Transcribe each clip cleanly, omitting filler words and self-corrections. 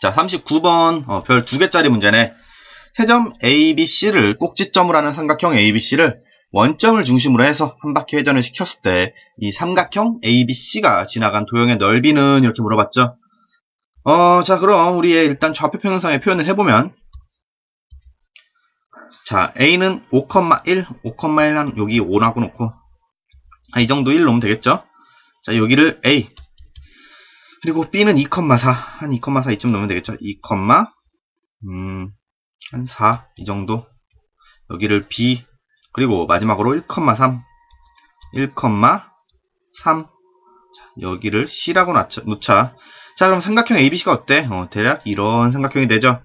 자, 39번 별 2개짜리 문제네. 세점 ABC를 꼭지점으로 하는 삼각형 ABC를 원점을 중심으로 해서 한 바퀴 회전을 시켰을 때 이 삼각형 ABC가 지나간 도형의 넓이는 이렇게 물어봤죠. 자, 그럼 우리 일단 좌표 평행상에 표현을 해보면, 자, A는 5,1, 5,1한 여기 5라고 놓고, 이 정도 1 놓으면 되겠죠? 자, 여기를 A. 그리고 B는 2,4, 한 2,4 이쯤 놓으면 되겠죠? 2, 한 4, 이 정도. 여기를 B. 그리고 마지막으로 1,3, 1,3. 자, 여기를 C라고 놓자. 자, 그럼 삼각형 ABC가 어때? 대략 이런 삼각형이 되죠?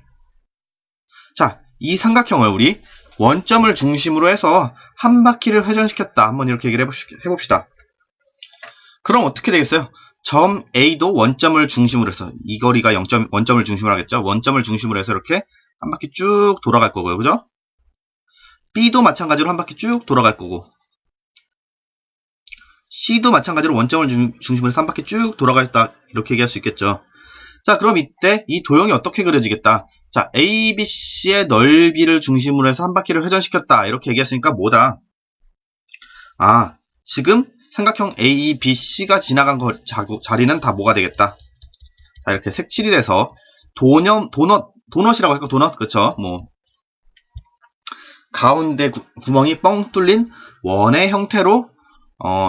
자, 이 삼각형을 우리 원점을 중심으로 해서 한 바퀴를 회전시켰다. 한번 이렇게 얘기를 해봅시다. 그럼 어떻게 되겠어요? 점 A도 원점을 중심으로 해서, 이 거리가 원점을 중심으로 하겠죠? 원점을 중심으로 해서 이렇게 한 바퀴 쭉 돌아갈 거고요. 그죠? B도 마찬가지로 한 바퀴 쭉 돌아갈 거고, C도 마찬가지로 원점을 중심으로 해서 한 바퀴 쭉 돌아가겠다. 이렇게 얘기할 수 있겠죠. 자, 그럼 이때 이 도형이 어떻게 그려지겠다? 자, ABC의 넓이를 중심으로 해서 한 바퀴를 회전시켰다. 이렇게 얘기했으니까 뭐다? 지금 삼각형 ABC가 지나간 자리는 다 뭐가 되겠다? 자, 이렇게 색칠이 돼서 도넛이라고 할까? 도넛? 그렇죠. 가운데 구멍이 뻥 뚫린 원의 형태로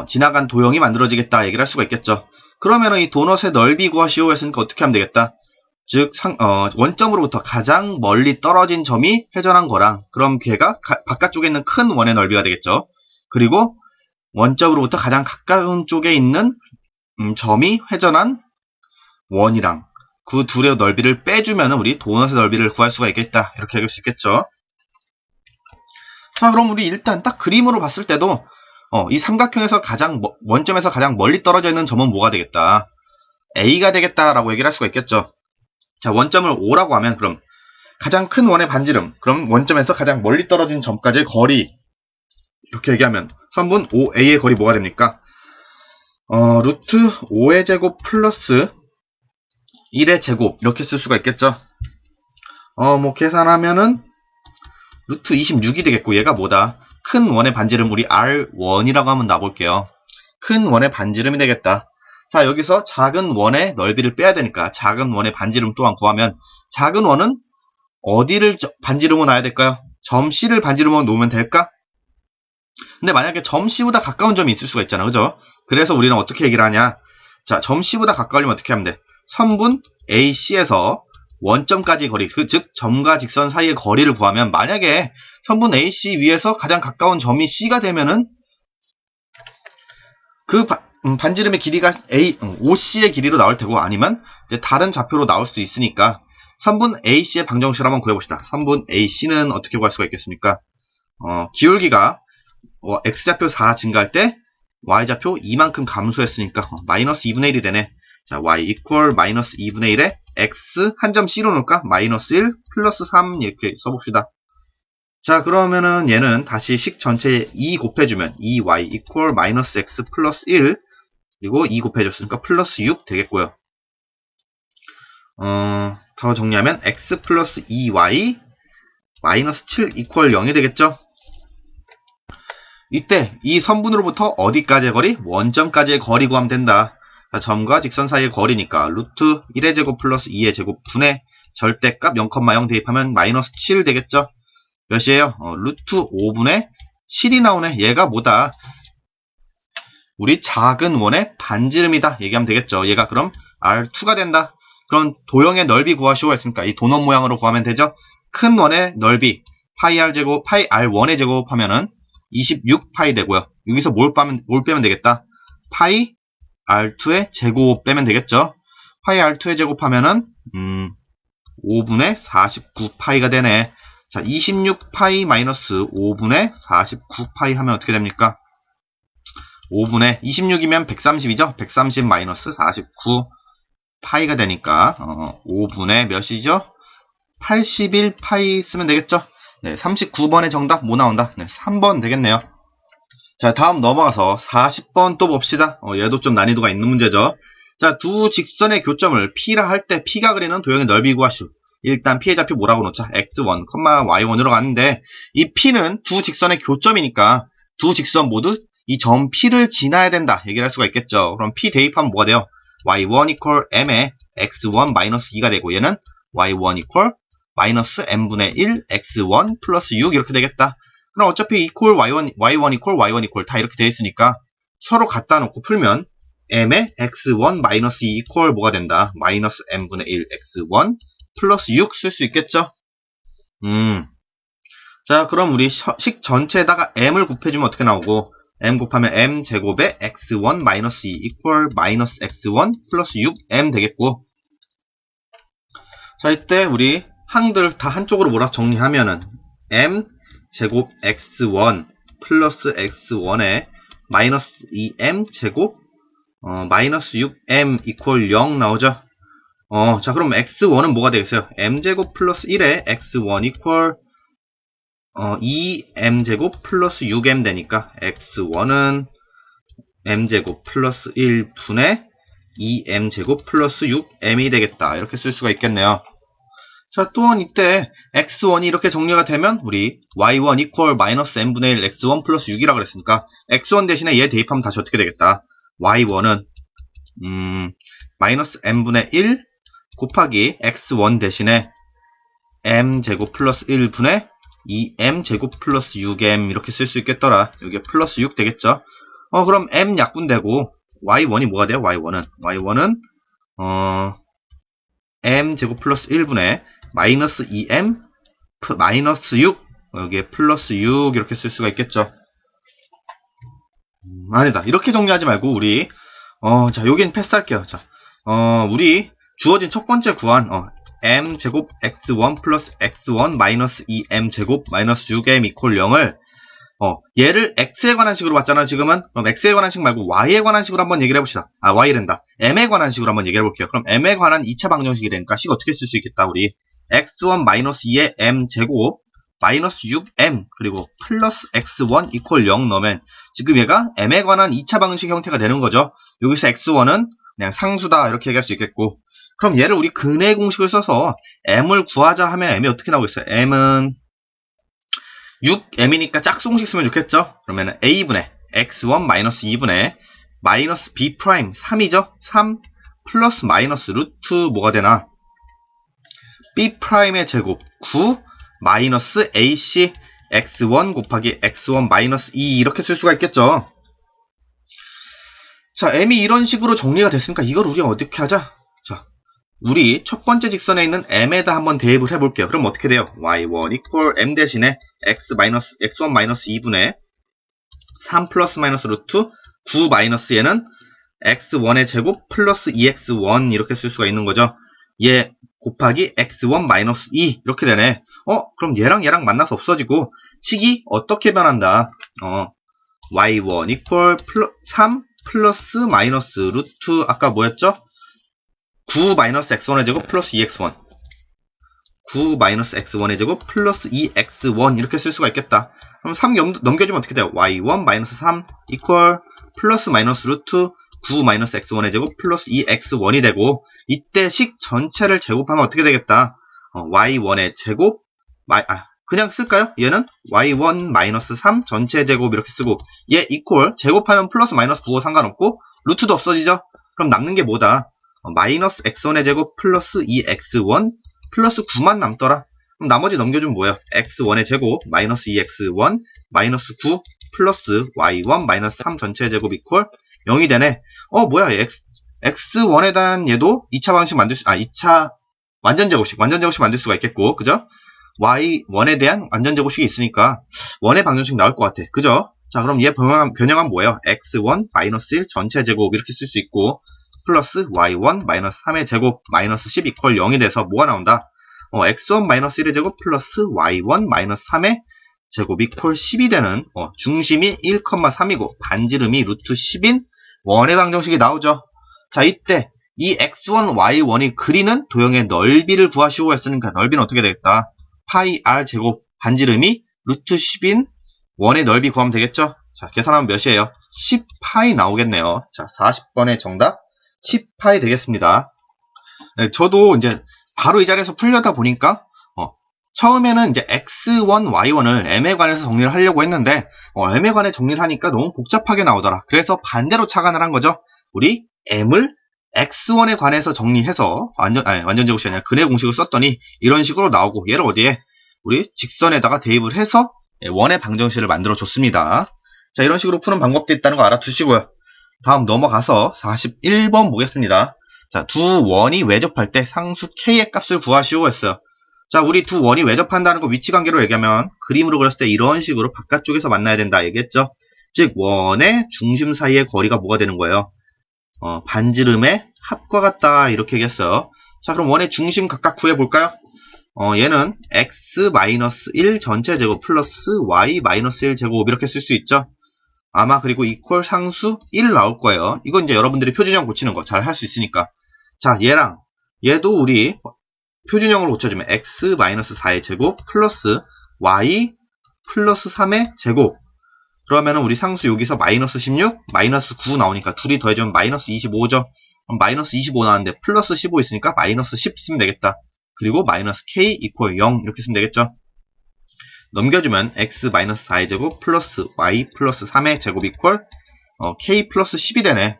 지나간 도형이 만들어지겠다 얘기를 할 수가 있겠죠. 그러면 이 도넛의 넓이 구하시오 했으니까 어떻게 하면 되겠다? 즉 원점으로부터 가장 멀리 떨어진 점이 회전한 거랑, 그럼 걔가 바깥쪽에 있는 큰 원의 넓이가 되겠죠. 그리고 원점으로부터 가장 가까운 쪽에 있는 점이 회전한 원이랑 그 둘의 넓이를 빼주면 우리 도넛의 넓이를 구할 수가 있겠다. 이렇게 얘기할 수 있겠죠. 자, 그럼 우리 일단 딱 그림으로 봤을 때도 이 삼각형에서 원점에서 가장 멀리 떨어져 있는 점은 뭐가 되겠다? A가 되겠다라고 얘기를 할 수가 있겠죠. 자, 원점을 5라고 하면 그럼 가장 큰 원의 반지름, 그럼 원점에서 가장 멀리 떨어진 점까지의 거리, 이렇게 얘기하면 선분 5A의 거리 뭐가 됩니까? 루트 5의 제곱 플러스 1의 제곱, 이렇게 쓸 수가 있겠죠. 계산하면은 루트 26이 되겠고, 얘가 뭐다? 큰 원의 반지름, 우리 R1이라고 한번 놔볼게요. 큰 원의 반지름이 되겠다. 자, 여기서 작은 원의 넓이를 빼야 되니까 작은 원의 반지름 또한 구하면, 작은 원은 어디를 반지름으로 놔야 될까요? 점 C를 반지름으로 놓으면 될까? 근데 만약에 점 C보다 가까운 점이 있을 수가 있잖아. 그죠? 그래서 우리는 어떻게 얘기를 하냐? 자, 점 C보다 가까우려면 어떻게 하면 돼? 선분 AC에서 원점까지 거리, 즉 점과 직선 사이의 거리를 구하면, 만약에 선분 AC 위에서 가장 가까운 점이 C가 되면은 그 반지름의 길이가 OC의 길이로 나올 테고, 아니면 이제 다른 좌표로 나올 수도 있으니까 선분 AC의 방정식을 한번 구해봅시다. 선분 AC는 어떻게 구할 수가 있겠습니까? 기울기가 X좌표 4 증가할 때 Y좌표 2만큼 감소했으니까 마이너스 2분의 1이 되네. 자, Y equal 마이너스 2분의 1에 X 한 점 C로 놓을까? 마이너스 1 플러스 3 이렇게 써봅시다. 자, 그러면은 얘는 다시 식 전체에 2 곱해주면 2Y equal 마이너스 X 플러스 1, 그리고 2 곱해줬으니까 플러스 6 되겠고요. 더 정리하면 X 플러스 2Y 마이너스 7 equal 0이 되겠죠? 이때 이 선분으로부터 어디까지의 거리? 원점까지의 거리 구하면 된다. 자, 점과 직선 사이의 거리니까 루트 1의 제곱 플러스 2의 제곱 분의 절대값 0,0 대입하면 마이너스 7 되겠죠? 몇이에요? 루트 5분의 7이 나오네. 얘가 뭐다? 우리 작은 원의 반지름이다 얘기하면 되겠죠. 얘가 그럼 R2가 된다. 그럼 도형의 넓이 구하시오 했으니까 이 도넛 모양으로 구하면 되죠. 큰 원의 넓이 파이 R제곱, 파이 R1의 제곱 하면은 26파이 되고요. 여기서 뭘 빼면 되겠다? 파이 R2의 제곱 빼면 되겠죠. 파이 R2의 제곱 하면은 5분의 49파이가 되네. 자, 26파이 마이너스 5분의 49파이 하면 어떻게 됩니까? 5분의 26이면 130이죠? 130 마이너스 49파이가 되니까 5분의 몇이죠? 81파이 쓰면 되겠죠? 네, 39번의 정답 뭐 나온다? 네, 3번 되겠네요. 자, 다음 넘어가서 40번 또 봅시다. 얘도 좀 난이도가 있는 문제죠. 자, 두 직선의 교점을 P라 할 때 P가 그리는 도형의 넓이 구하시오. 일단 P의 좌표 뭐라고 놓자? x1, y1으로 가는데 이 P는 두 직선의 교점이니까 두 직선 모두 이 점 P를 지나야 된다 얘기를 할 수가 있겠죠. 그럼 P 대입하면 뭐가 돼요? y1 equal m에 x1 마이너스 2가 되고 얘는 y1 equal 마이너스 m분의 1 x1 플러스 6 이렇게 되겠다. 그럼 어차피 equal y1 equal y1 equal 다 이렇게 되어 있으니까 서로 갖다 놓고 풀면 m에 x1 마이너스 2 equal 뭐가 된다? 마이너스 m분의 1 x1 플러스 6 쓸 수 있겠죠? 자, 그럼 우리 식 전체에다가 m을 곱해주면 어떻게 나오고 m 곱하면 m 제곱에 x1 마이너스 2 equal 마이너스 x1 플러스 6m 되겠고 자, 이때 우리 항들 다 한쪽으로 몰아서 정리하면은 m 제곱 x1 플러스 x1에 마이너스 2m 제곱 마이너스 6m equal 0 나오죠? 자, 그럼 x1은 뭐가 되겠어요? m제곱 플러스 1에 x1 equal 2m제곱 플러스 6m 되니까 x1은 m제곱 플러스 1분의 2m제곱 플러스 6m이 되겠다. 이렇게 쓸 수가 있겠네요. 자, 또한 이때 x1이 이렇게 정리가 되면 우리 y1 equal 마이너스 m분의 1 x1 플러스 6이라고 그랬으니까 x1 대신에 얘 대입하면 다시 어떻게 되겠다? y1은 마이너스 m분의 1 곱하기 x1 대신에 m제곱 플러스 1분의 2m제곱 플러스 6m 이렇게 쓸 수 있겠더라. 여기 플러스 6 되겠죠? 그럼 m 약분되고 y1이 뭐가 돼요? y1은 m제곱 플러스 1분의 마이너스 2m 마이너스 6 여기에 플러스 6 이렇게 쓸 수가 있겠죠? 아니다. 이렇게 정리하지 말고 우리 자, 여긴 패스할게요. 자, 우리 주어진 첫 번째 구한 m제곱 x1 플러스 x1 마이너스 2m제곱 마이너스 6m 이퀄 0을 얘를 x에 관한 식으로 봤잖아요. 지금은. 그럼 x에 관한 식 말고 y에 관한 식으로 한번 얘기를 해봅시다. y랜다. m에 관한 식으로 한번 얘기를 해볼게요. 그럼 m에 관한 2차 방정식이 되니까 식 어떻게 쓸 수 있겠다. 우리 x1 마이너스 2의 m제곱 마이너스 6m 그리고 플러스 x1 이퀄 0 넣으면 지금 얘가 m에 관한 2차 방정식 형태가 되는 거죠. 여기서 x1은 그냥 상수다 이렇게 얘기할 수 있겠고 그럼 얘를 우리 근해 공식을 써서 m을 구하자 하면 m이 어떻게 나오겠어요? m은 6m이니까 짝수공식 쓰면 좋겠죠? 그러면 a분의 x1 마이너스 2분의 마이너스 b 프라임 3이죠? 3 플러스 마이너스 루트 뭐가 되나? b 프라임의 제곱 9 마이너스 ac x1 곱하기 x1 마이너스 2 이렇게 쓸 수가 있겠죠? 자, m이 이런 식으로 정리가 됐으니까 이걸 우리가 어떻게 하자? 자, 우리 첫 번째 직선에 있는 m에다 한번 대입을 해볼게요. 그럼 어떻게 돼요? y1 equal m 대신에 x1 마이너스 2분의 3 플러스 마이너스 루트 9 마이너스 얘는 x1의 제곱 플러스 2x1 이렇게 쓸 수가 있는 거죠. 얘 곱하기 x1 마이너스 2 이렇게 되네. 그럼 얘랑 만나서 없어지고 식이 어떻게 변한다? y1 equal 3 플러스 마이너스 루트 아까 뭐였죠? 9 마이너스 x1의 제곱 플러스 2x1 9 마이너스 x1의 제곱 플러스 2x1 이렇게 쓸 수가 있겠다. 그럼 3 넘겨주면 어떻게 돼요? y1 마이너스 3 equal 플러스 마이너스 루트 9 마이너스 x1의 제곱 플러스 2x1이 되고 이때 식 전체를 제곱하면 어떻게 되겠다? y1의 제곱 그냥 쓸까요? 얘는 y1 마이너스 3 전체 제곱 이렇게 쓰고 얘 equal 제곱하면 플러스 마이너스 9고 상관없고 루트도 없어지죠? 그럼 남는 게 뭐다? 마이너스 x1의 제곱 플러스 2x1 플러스 9만 남더라. 그럼 나머지 넘겨주면 뭐예요? x1의 제곱 마이너스 2x1 마이너스 9 플러스 y1 마이너스 3 전체 제곱 이퀄 0이 되네. 뭐야 x1에 대한 얘도 2차 방식 만들 수 2차 완전 제곱식 만들 수가 있겠고 그죠? y1에 대한 완전 제곱식이 있으니까 1의 방정식 나올 것 같아. 그죠? 자, 그럼 얘 변형하면 뭐예요? x1 마이너스 1 전체 제곱 이렇게 쓸 수 있고 플러스 y1 마이너스 3의 제곱 마이너스 10 이퀄 0이 돼서 뭐가 나온다? x1 마이너스 1의 제곱 플러스 y1 마이너스 3의 제곱 이퀄 10이 되는 중심이 1,3이고 반지름이 루트 10인 원의 방정식이 나오죠. 자, 이때 이 x1, y1이 그리는 도형의 넓이를 구하시오 했으니까 넓이는 어떻게 되겠다? 파이 r 제곱 반지름이 루트 10인 원의 넓이 구하면 되겠죠? 자, 계산하면 몇이에요? 10파이 나오겠네요. 자, 40번의 정답 10파이 되겠습니다. 네, 저도 이제 바로 이 자리에서 풀려다 보니까 처음에는 이제 x1, y1을 m에 관해서 정리를 하려고 했는데 m에 관해 정리를 하니까 너무 복잡하게 나오더라. 그래서 반대로 착안을 한 거죠. 우리 m을 x1에 관해서 정리해서 완전 제곱이 아니라 근의 공식을 썼더니 이런 식으로 나오고, 얘를 어디에 우리 직선에다가 대입을 해서 원의 방정식을 만들어 줬습니다. 자, 이런 식으로 푸는 방법도 있다는 거 알아두시고요. 다음 넘어가서 41번 보겠습니다. 자, 두 원이 외접할 때 상수 k의 값을 구하시오 했어요. 자, 우리 두 원이 외접한다는 거 위치관계로 얘기하면 그림으로 그렸을 때 이런 식으로 바깥쪽에서 만나야 된다 얘기했죠. 즉 원의 중심 사이의 거리가 뭐가 되는 거예요? 반지름의 합과 같다 이렇게 얘기했어요. 자, 그럼 원의 중심 각각 구해볼까요? 얘는 x-1 전체 제곱 플러스 y-1 제곱 이렇게 쓸 수 있죠. 아마 그리고 이퀄 상수 1 나올 거예요. 이건 이제 여러분들이 표준형 고치는 거 잘 할 수 있으니까. 자, 얘랑 얘도 우리 표준형으로 고쳐주면 x-4의 제곱 플러스 y 플러스 3의 제곱. 그러면은 우리 상수 여기서 마이너스 16, 마이너스 9 나오니까 둘이 더해주면 마이너스 25죠. 그럼 마이너스 25 나왔는데 플러스 15 있으니까 마이너스 10 쓰면 되겠다. 그리고 마이너스 k 이퀄 0 이렇게 쓰면 되겠죠. 넘겨주면 x-4의 제곱 플러스 y 플러스 3의 제곱 이퀄 k 플러스 10이 되네.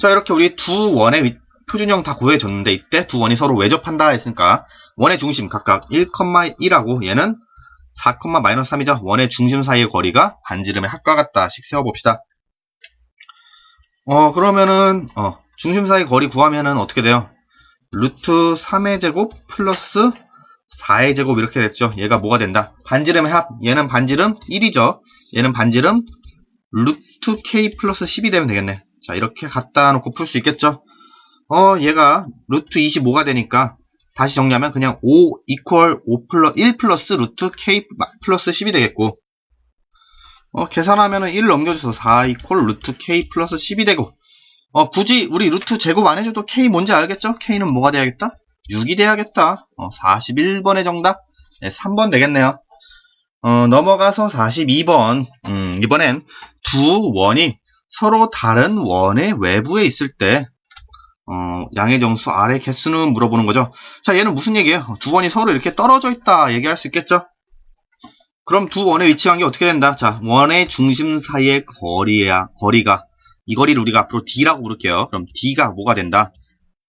자, 이렇게 우리 두 원의 표준형 다 구해줬는데 이때 두 원이 서로 외접한다 했으니까 원의 중심 각각 1,1하고 얘는 4,-3이죠. 원의 중심 사이의 거리가 반지름의 합과 같다씩 세워봅시다. 그러면은 중심 사이 거리 구하면은 어떻게 돼요? 루트 3의 제곱 플러스 4의 제곱 이렇게 됐죠. 얘가 뭐가 된다? 반지름의 합. 얘는 반지름 1이죠. 얘는 반지름 루트 k 플러스 10이 되면 되겠네. 자, 이렇게 갖다 놓고 풀 수 있겠죠. 얘가 루트 25가 되니까 다시 정리하면 그냥 5 이퀄 1 플러스 루트 k 플러스 10이 되겠고, 계산하면은 1 넘겨줘서 4 이퀄 루트 k 플러스 10이 되고, 굳이 우리 루트 제곱 안 해줘도 k 뭔지 알겠죠? k는 뭐가 돼야겠다? 6이 돼야겠다. 41번의 정답, 네, 3번 되겠네요. 넘어가서 42번. 이번엔 두 원이 서로 다른 원의 외부에 있을 때 양의 정수 R의 개수는 물어보는 거죠. 자, 얘는 무슨 얘기예요? 두 원이 서로 이렇게 떨어져 있다 얘기할 수 있겠죠? 그럼 두 원의 위치관계 어떻게 된다? 자, 원의 중심 사이의 거리가, 이 거리를 우리가 앞으로 D라고 부를게요. 그럼 D가 뭐가 된다?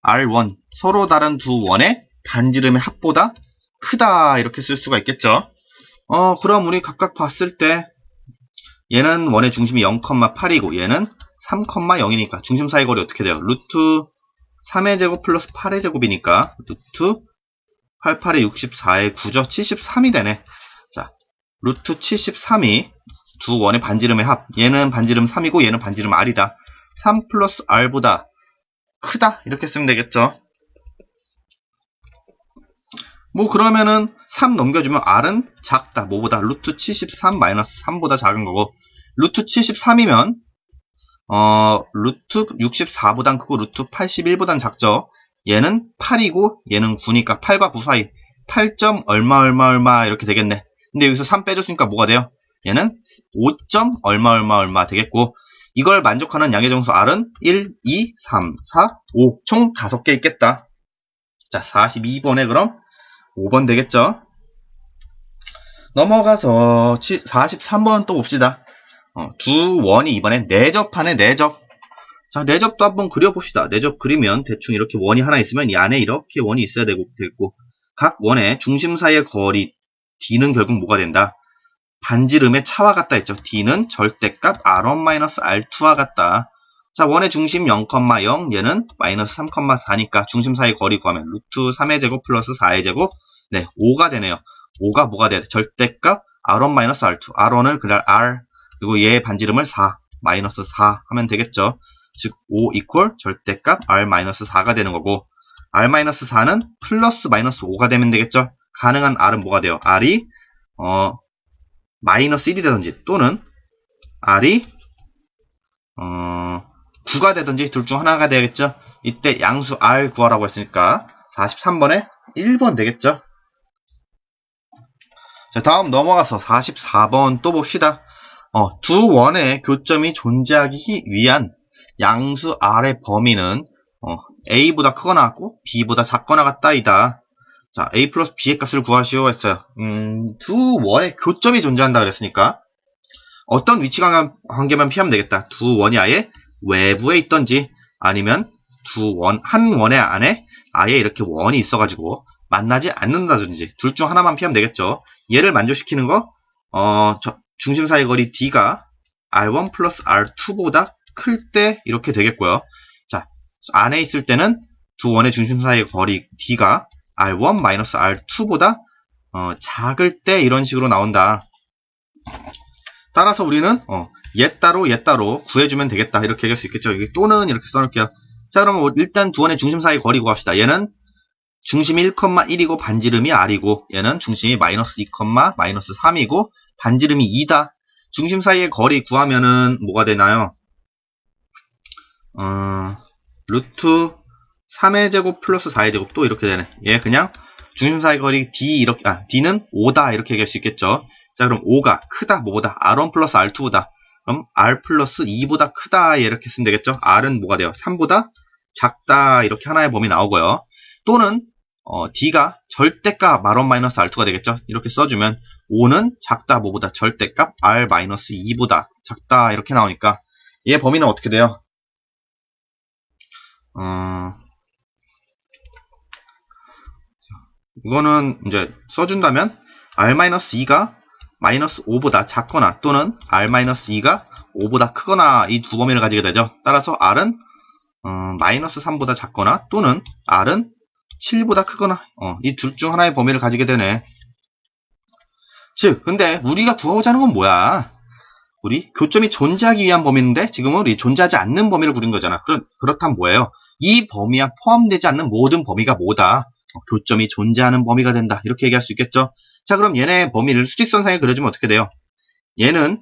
R1, 서로 다른 두 원의 반지름의 합보다 크다 이렇게 쓸 수가 있겠죠. 그럼 우리 각각 봤을 때 얘는 원의 중심이 0,8이고 얘는 3,0이니까 중심 사이 거리 어떻게 돼요? 루트 3의 제곱 플러스 8의 제곱이니까 루트 88의 64의 9죠. 73이 되네. 자, 루트 73이 두 원의 반지름의 합. 얘는 반지름 3이고 얘는 반지름 R이다. 3 플러스 R보다 크다 이렇게 쓰면 되겠죠. 뭐 그러면은 3 넘겨주면 R은 작다. 뭐보다? 루트 73 마이너스 3보다 작은 거고, 루트 73이면 루트 64보단 크고 루트 81보단 작죠. 얘는 8이고 얘는 9니까 8과 9 사이 8점 얼마 이렇게 되겠네. 근데 여기서 3 빼줬으니까 뭐가 돼요? 얘는 5점 얼마 되겠고, 이걸 만족하는 양의 정수 R은 1, 2, 3, 4, 5 총 5개 있겠다. 자, 42번에 그럼 5번 되겠죠. 넘어가서 43번 또 봅시다. 두 원이 이번엔 내접하네. 내접. 자, 내접도 한번 그려봅시다. 내접 그리면 대충 이렇게 원이 하나 있으면 이 안에 이렇게 원이 있어야 되고, 각 원의 중심 사이의 거리 D는 결국 뭐가 된다? 반지름의 차와 같다 했죠. D는 절대값 R1-R2와 같다. 자, 원의 중심 0,0, 얘는 마이너스 3,4니까 중심 사이 거리 구하면 루트 3의 제곱 플러스 4의 제곱, 네, 5가 되네요. 5가 뭐가 돼야 돼? 절대값 R1-R2. R1을 그냥 R, 그리고 얘의 반지름을 4, 마이너스 4 하면 되겠죠. 즉, 5 이퀄 절대값 R-4가 되는 거고, R-4는 플러스 마이너스 5가 되면 되겠죠. 가능한 R은 뭐가 돼요? R이, 마이너스 1이 되든지, 또는 R이, 9가 되든지 둘 중 하나가 되겠죠. 이때 양수 R 구하라고 했으니까 43번에 1번 되겠죠. 자, 다음 넘어가서 44번 또 봅시다. 두 원의 교점이 존재하기 위한 양수 R의 범위는 A보다 크거나 같고 B보다 작거나 같다이다. 자, A 플러스 B의 값을 구하시오 했어요. 두 원의 교점이 존재한다 그랬으니까 어떤 위치 관계만 피하면 되겠다. 두 원이 아예 외부에 있던지 아니면 한 원의 안에 아예 이렇게 원이 있어가지고 만나지 않는다든지 둘 중 하나만 피하면 되겠죠. 얘를 만족시키는 거 중심 사이 거리 D가 R1 플러스 R2보다 클 때 이렇게 되겠고요. 자, 안에 있을 때는 두 원의 중심 사이 거리 D가 R1 마이너스 R2보다 작을 때 이런 식으로 나온다. 따라서 우리는 얘 따로 구해주면 되겠다. 이렇게 얘기할 수 있겠죠. 여기 또는 이렇게 써놓을게요. 자, 그러면 일단 두 원의 중심 사이 거리 구합시다. 얘는 중심이 1,1이고 반지름이 R이고 얘는 중심이 마이너스 2, 마이너스 3이고 반지름이 2다. 중심 사이의 거리 구하면은 뭐가 되나요? 루트 3의 제곱 플러스 4의 제곱 또 이렇게 되네. 얘 그냥 중심 사이 거리 D는 5다 이렇게 얘기할 수 있겠죠. 자, 그럼 5가 크다 뭐보다 R1 플러스 R2보다 그럼 R 플러스 2보다 크다 이렇게 쓰면 되겠죠. R은 뭐가 돼요? 3보다 작다 이렇게 하나의 범위 나오고요. 또는 D가 절대값 R1 마이너스 R2가 되겠죠. 이렇게 써주면 5는 작다 뭐보다 절대값 R 마이너스 2보다 작다 이렇게 나오니까 얘 범위는 어떻게 돼요? 이거는 이제 써준다면 R-2가 마이너스 5보다 작거나 또는 R-2가 5보다 크거나 이 두 범위를 가지게 되죠. 따라서 R은 마이너스 3보다 작거나 또는 R은 7보다 크거나 이 둘 중 하나의 범위를 가지게 되네. 즉, 근데 우리가 구하고자 하는 건 뭐야? 우리 교점이 존재하기 위한 범위인데 지금은 우리 존재하지 않는 범위를 구린 거잖아. 그렇다면 뭐예요? 이 범위에 포함되지 않는 모든 범위가 뭐다? 교점이 존재하는 범위가 된다. 이렇게 얘기할 수 있겠죠. 자, 그럼 얘네 범위를 수직선상에 그려주면 어떻게 돼요? 얘는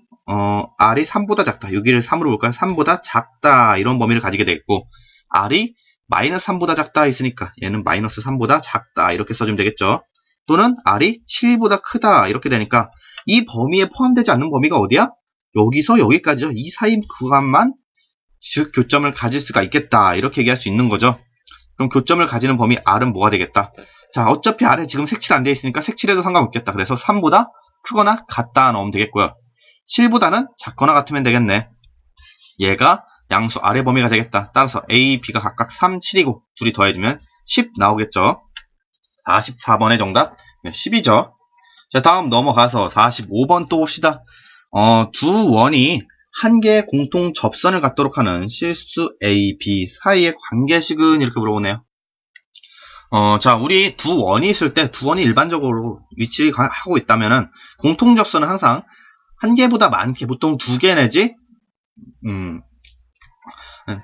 R이 3보다 작다. 여기를 3으로 볼까요? 3보다 작다. 이런 범위를 가지게 되겠고 R이 마이너스 3보다 작다 있으니까 얘는 마이너스 3보다 작다. 이렇게 써주면 되겠죠. 또는 R이 7보다 크다. 이렇게 되니까 이 범위에 포함되지 않는 범위가 어디야? 여기서 여기까지죠. 이 사이 구간만 즉 교점을 가질 수가 있겠다. 이렇게 얘기할 수 있는 거죠. 그럼 교점을 가지는 범위 R은 뭐가 되겠다? 자, 어차피 R에 지금 색칠 안 되어 있으니까 색칠해도 상관없겠다. 그래서 3보다 크거나 같다 넣으면 되겠고요. 7보다는 작거나 같으면 되겠네. 얘가 양수 R의 범위가 되겠다. 따라서 A, B가 각각 3, 7이고 둘이 더해주면 10 나오겠죠. 44번의 정답 10이죠. 자, 다음 넘어가서 45번 또 봅시다. 두 원이 한 개의 공통 접선을 갖도록 하는 실수 A, B 사이의 관계식은 이렇게 물어보네요. 자, 우리 두 원이 있을 때 두 원이 일반적으로 위치하고 있다면은 공통 접선은 항상 한 개보다 많게 보통 두 개 내지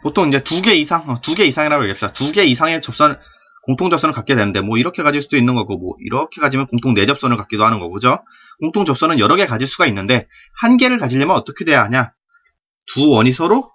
보통 이제 두 개 이상이라고 얘기했어요. 두 개 이상의 공통 접선을 갖게 되는데 뭐 이렇게 가질 수도 있는 거고 뭐 이렇게 가지면 공통 네 접선을 갖기도 하는 거고 그죠? 공통 접선은 여러 개 가질 수가 있는데 한 개를 가지려면 어떻게 돼야 하냐? 두 원이 서로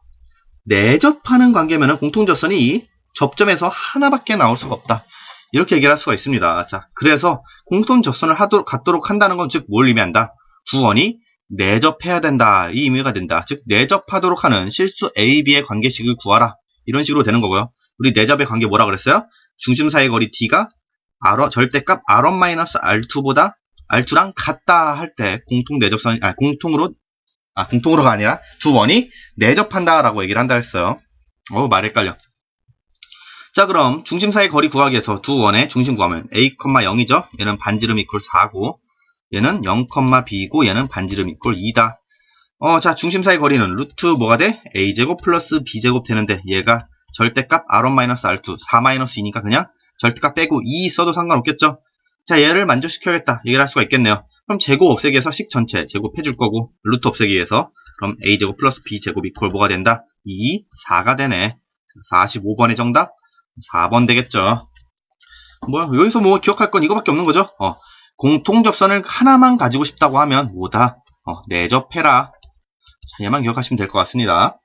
내접하는 관계면은 공통 접선이 이 접점에서 하나밖에 나올 수가 없다. 이렇게 얘기를 할 수가 있습니다. 자, 그래서 공통 접선을 갖도록 한다는 건 즉 뭘 의미한다? 두 원이 내접해야 된다. 이 의미가 된다. 즉 내접하도록 하는 실수 A, B의 관계식을 구하라. 이런 식으로 되는 거고요. 우리 내접의 관계 뭐라 그랬어요? 중심 사이 거리 D가 절대값 R1-R2보다 R2랑 같다 할 때 공통 내접선 공통으로가 아니라 두 원이 내접한다라고 얘기를 한다 했어요. 말 헷갈려. 자, 그럼 중심 사이 거리 구하기 위해서 두 원의 중심 구하면 A, 0이죠. 얘는 반지름 이퀄 4고 얘는 0, B고 얘는 반지름 이퀄 2다. 자, 중심 사이 거리는 루트 뭐가 돼? A제곱 플러스 B제곱 되는데 얘가 절대값 R1-R2 4-2니까 그냥 절대값 빼고 2 써도 상관없겠죠. 자, 얘를 만족시켜야겠다. 얘기를 할 수가 있겠네요. 그럼 제곱 없애기 위해서 식 전체 제곱해줄 거고 루트 없애기 위해서 그럼 A제곱 플러스 B제곱 이퀄 뭐가 된다? 2, 4가 되네. 45번의 정답 4번 되겠죠. 여기서 뭐 기억할 건 이거밖에 없는 거죠. 공통 접선을 하나만 가지고 싶다고 하면 뭐다? 내접해라. 자, 얘만 기억하시면 될 것 같습니다.